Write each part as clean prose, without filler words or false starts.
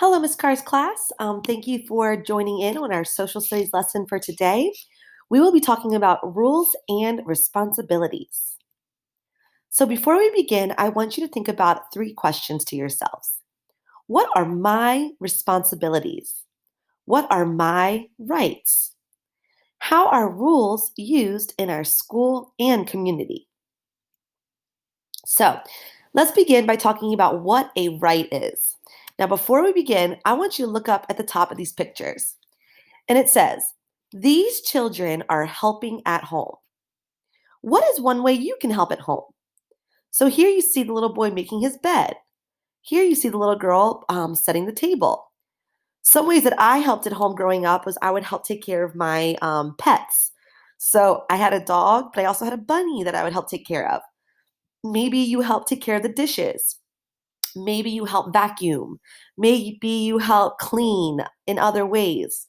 Hello, Ms. Carr's class. Thank you for joining in on our social studies lesson for today. We will be talking about rules and responsibilities. So before we begin, I want you to think about three questions to yourselves. What are my responsibilities? What are my rights? How are rules used in our school and community? So let's begin by talking about what a right is. Now, before we begin, I want you to look up at the top of these pictures. And it says, these children are helping at home. What is one way you can help at home? So here you see the little boy making his bed. Here you see the little girl setting the table. Some ways that I helped at home growing up was I would help take care of my pets. So I had a dog, but I also had a bunny that I would help take care of. Maybe you help take care of the dishes. Maybe you help vacuum. Maybe you help clean in other ways.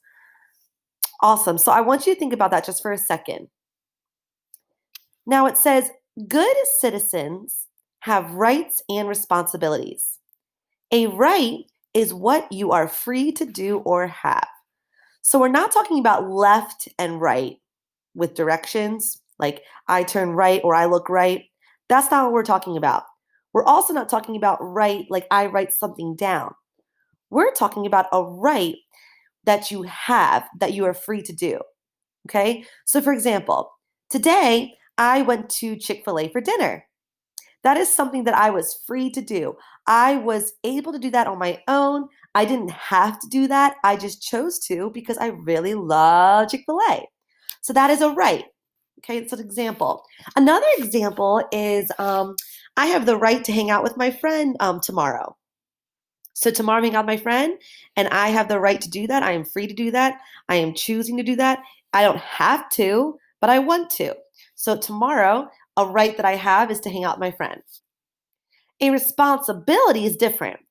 Awesome. So I want you to think about that just for a second. Now it says, good citizens have rights and responsibilities. A right is what you are free to do or have. So we're not talking about left and right with directions, like I turn right or I look right. That's not what we're talking about. We're also not talking about right, like I write something down. We're talking about a right that you have, that you are free to do. Okay? So, for example, today I went to Chick fil A for dinner. That is something that I was free to do. I was able to do that on my own. I didn't have to do that. I just chose to because I really love Chick fil A. So, that is a right. Okay, it's an example. Another example is I have the right to hang out with my friend tomorrow. So tomorrow I'm hanging out with my friend, and I have the right to do that. I am free to do that. I am choosing to do that. I don't have to, but I want to. So tomorrow, a right that I have is to hang out with my friend. A responsibility is different.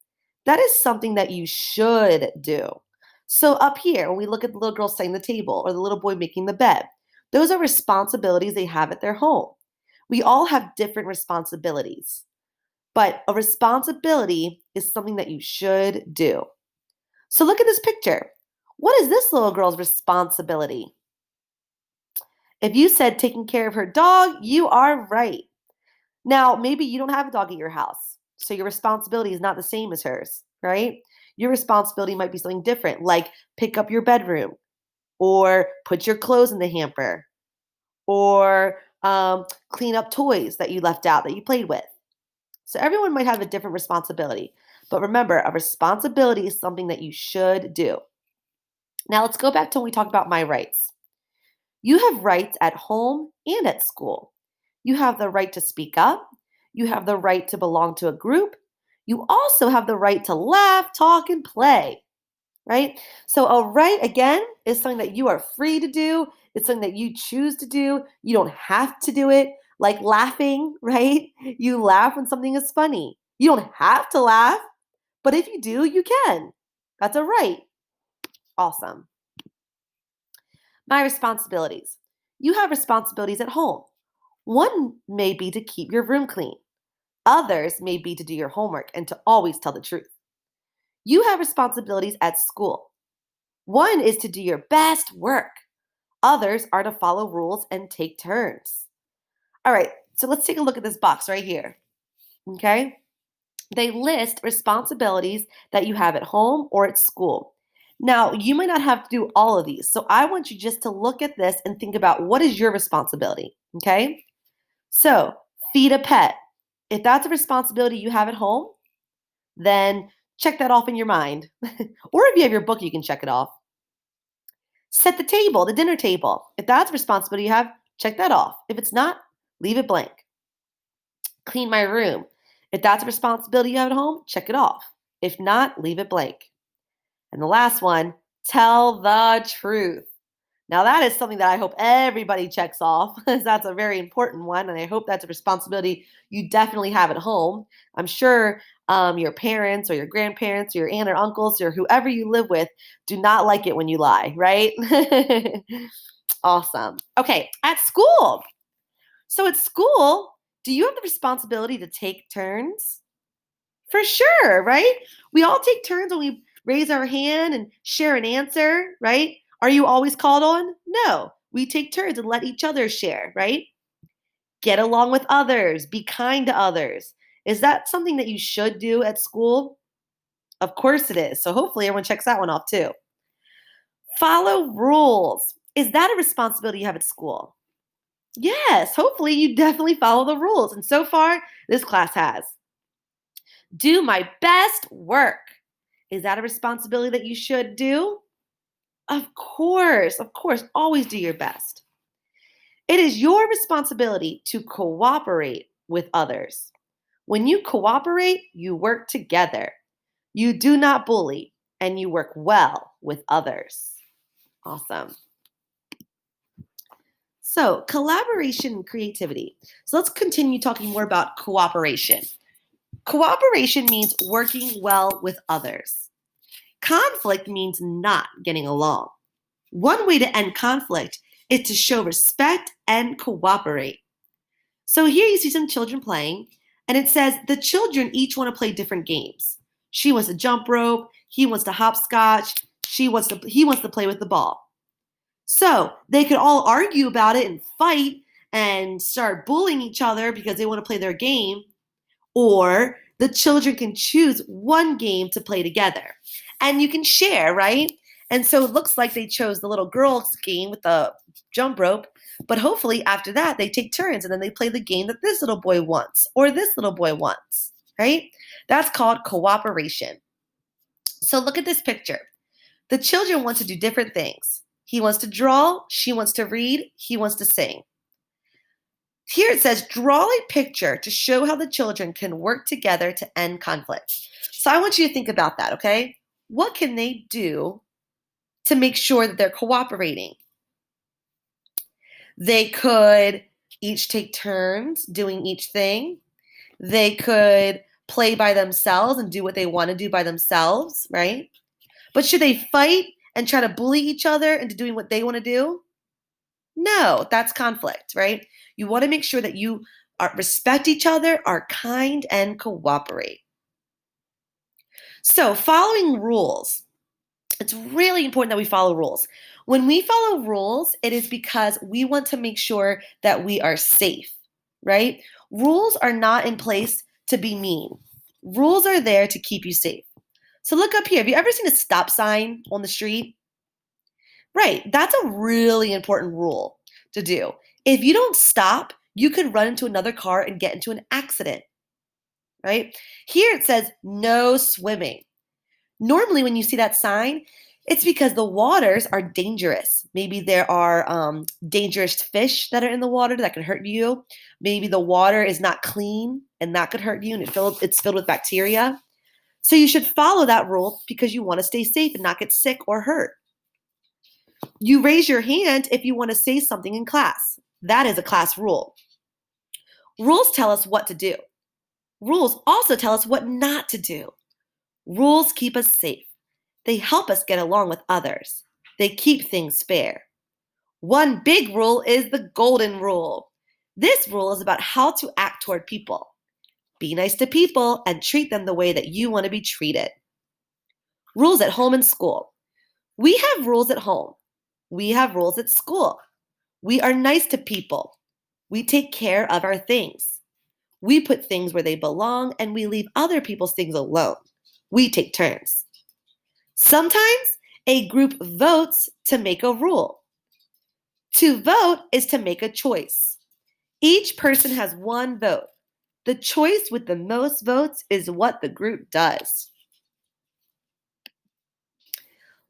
That is something that you should do. So up here, when we look at the little girl setting the table or the little boy making the bed, those are responsibilities they have at their home. We all have different responsibilities. But a responsibility is something that you should do. So look at this picture. What is this little girl's responsibility? If you said taking care of her dog, you are right. Now, maybe you don't have a dog at your house, so your responsibility is not the same as hers, right? Your responsibility might be something different, like pick up your bedroom, or put your clothes in the hamper, or clean up toys that you left out that you played with. So everyone might have a different responsibility. But remember, a responsibility is something that you should do. Now let's go back to when we talked about my rights. You have rights at home and at school. You have the right to speak up. You have the right to belong to a group. You also have the right to laugh, talk, and play, right? So a right, again, is something that you are free to do. It's something that you choose to do. You don't have to do it. Like laughing, right? You laugh when something is funny. You don't have to laugh, but if you do, you can. That's a right. Awesome. My responsibilities. You have responsibilities at home. One may be to keep your room clean. Others may be to do your homework and to always tell the truth. You have responsibilities at school. One is to do your best work. Others are to follow rules and take turns. All right, so let's take a look at this box right here. Okay? They list responsibilities that you have at home or at school. Now, you might not have to do all of these. So I want you just to look at this and think about what is your responsibility. Okay? So, feed a pet. If that's a responsibility you have at home, then check that off in your mind. Or if you have your book, you can check it off. Set the table, the dinner table. If that's a responsibility you have, check that off. If it's not, leave it blank. Clean my room. If that's a responsibility you have at home, check it off. If not, leave it blank. And the last one, tell the truth. Now, that is something that I hope everybody checks off, because that's a very important one. And I hope that's a responsibility you definitely have at home. I'm sure your parents or your grandparents or your aunt or uncles or whoever you live with do not like it when you lie, right? Awesome. Okay, at school. So at school, do you have the responsibility to take turns? For sure, right? We all take turns when we raise our hand and share an answer, right? Are you always called on? No. We take turns and let each other share, right? Get along with others, be kind to others. Is that something that you should do at school? Of course it is. So hopefully everyone checks that one off too. Follow rules. Is that a responsibility you have at school? Yes, hopefully you definitely follow the rules. And so far, this class has. Do my best work. Is that a responsibility that you should do? Of course, always do your best. It is your responsibility to cooperate with others. When you cooperate, you work together. You do not bully, and you work well with others. Awesome. So, collaboration and creativity. So, let's continue talking more about cooperation. Cooperation means working well with others. Conflict means not getting along. One way to end conflict is to show respect and cooperate. So here you see some children playing, and it says the children each want to play different games. She wants to jump rope, he wants to hopscotch, he wants to play with the ball. So they could all argue about it and fight and start bullying each other because they want to play their game, or the children can choose one game to play together. And you can share, right? And so it looks like they chose the little girl's game with the jump rope, but hopefully after that they take turns and then they play the game that this little boy wants or this little boy wants, right? That's called cooperation. So look at this picture. The children want to do different things. He wants to draw, she wants to read, he wants to sing. Here it says, draw a picture to show how the children can work together to end conflict. So I want you to think about that, okay? What can they do to make sure that they're cooperating? They could each take turns doing each thing. They could play by themselves and do what they want to do by themselves, right? But should they fight and try to bully each other into doing what they want to do? No, that's conflict, right? You want to make sure that you respect each other, are kind, and cooperate. So, following rules. It's really important that we follow rules. When we follow rules, it is because we want to make sure that we are safe, right? Rules are not in place to be mean. Rules are there to keep you safe. So look up here. Have you ever seen a stop sign on the street? Right, that's a really important rule to do. If you don't stop, you could run into another car and get into an accident, right? Here it says no swimming. Normally, when you see that sign, it's because the waters are dangerous. Maybe there are dangerous fish that are in the water that can hurt you. Maybe the water is not clean and that could hurt you and it's filled with bacteria. So you should follow that rule because you want to stay safe and not get sick or hurt. You raise your hand if you want to say something in class. That is a class rule. Rules tell us what to do. Rules also tell us what not to do. Rules keep us safe. They help us get along with others. They keep things fair. One big rule is the golden rule. This rule is about how to act toward people. Be nice to people and treat them the way that you want to be treated. Rules at home and school. We have rules at home. We have rules at school. We are nice to people. We take care of our things. We put things where they belong and we leave other people's things alone. We take turns. Sometimes a group votes to make a rule. To vote is to make a choice. Each person has one vote. The choice with the most votes is what the group does.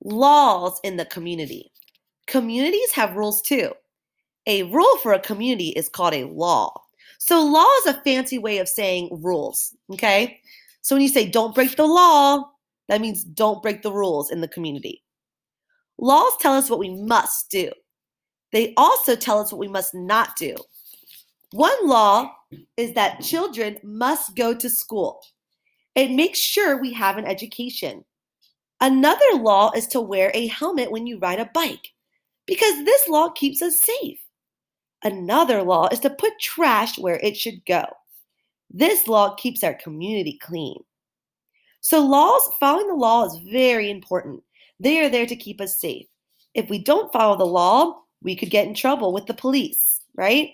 Laws in the community. Communities have rules too. A rule for a community is called a law. So law is a fancy way of saying rules, okay? So when you say don't break the law, that means don't break the rules in the community. Laws tell us what we must do. They also tell us what we must not do. One law is that children must go to school. It makes sure we have an education. Another law is to wear a helmet when you ride a bike, because this law keeps us safe. Another law is to put trash where it should go. This law keeps our community clean. So following the law is very important. They are there to keep us safe. If we don't follow the law, we could get in trouble with the police, right?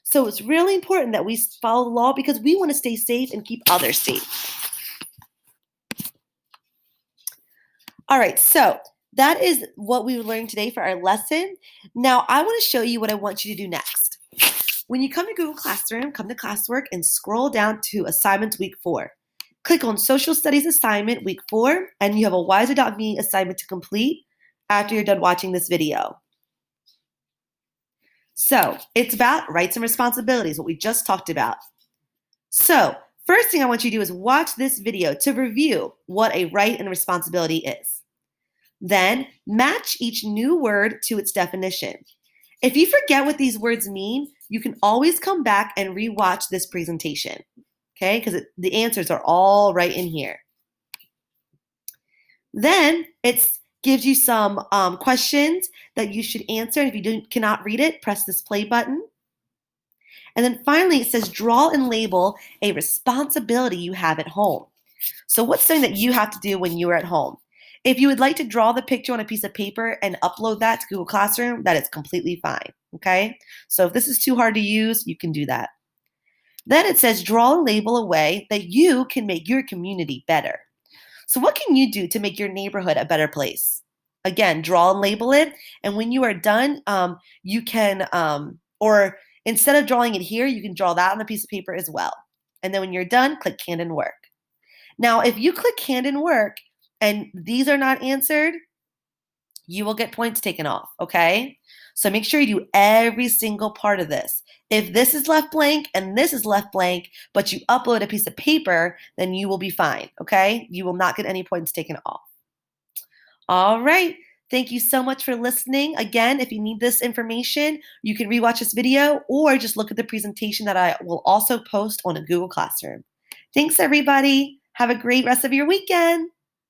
So it's really important that we follow the law because we want to stay safe and keep others safe. All right, so that is what we learned today for our lesson. Now, I want to show you what I want you to do next. When you come to Google Classroom, come to classwork and scroll down to assignments week 4. Click on social studies assignment week 4, and you have a Wiser.me assignment to complete after you're done watching this video. So it's about rights and responsibilities, what we just talked about. So first thing I want you to do is watch this video to review what a right and responsibility is. Then match each new word to its definition. If you forget what these words mean, you can always come back and rewatch this presentation, okay? Because the answers are all right in here. Then it gives you some questions that you should answer. If you cannot read it, press this play button. And then finally, it says draw and label a responsibility you have at home. So what's something that you have to do when you are at home? If you would like to draw the picture on a piece of paper and upload that to Google Classroom, that is completely fine, okay? So if this is too hard to use, you can do that. Then it says draw and label a way that you can make your community better. So what can you do to make your neighborhood a better place? Again, draw and label it, and when you are done, you can, or instead of drawing it here, you can draw that on a piece of paper as well. And then when you're done, click Hand and Work. Now, if you click Hand and Work and these are not answered, you will get points taken off, okay? So make sure you do every single part of this. If this is left blank and this is left blank, but you upload a piece of paper, then you will be fine, okay? You will not get any points taken off. All right. Thank you so much for listening. Again, if you need this information, you can rewatch this video or just look at the presentation that I will also post on a Google Classroom. Thanks, everybody. Have a great rest of your weekend.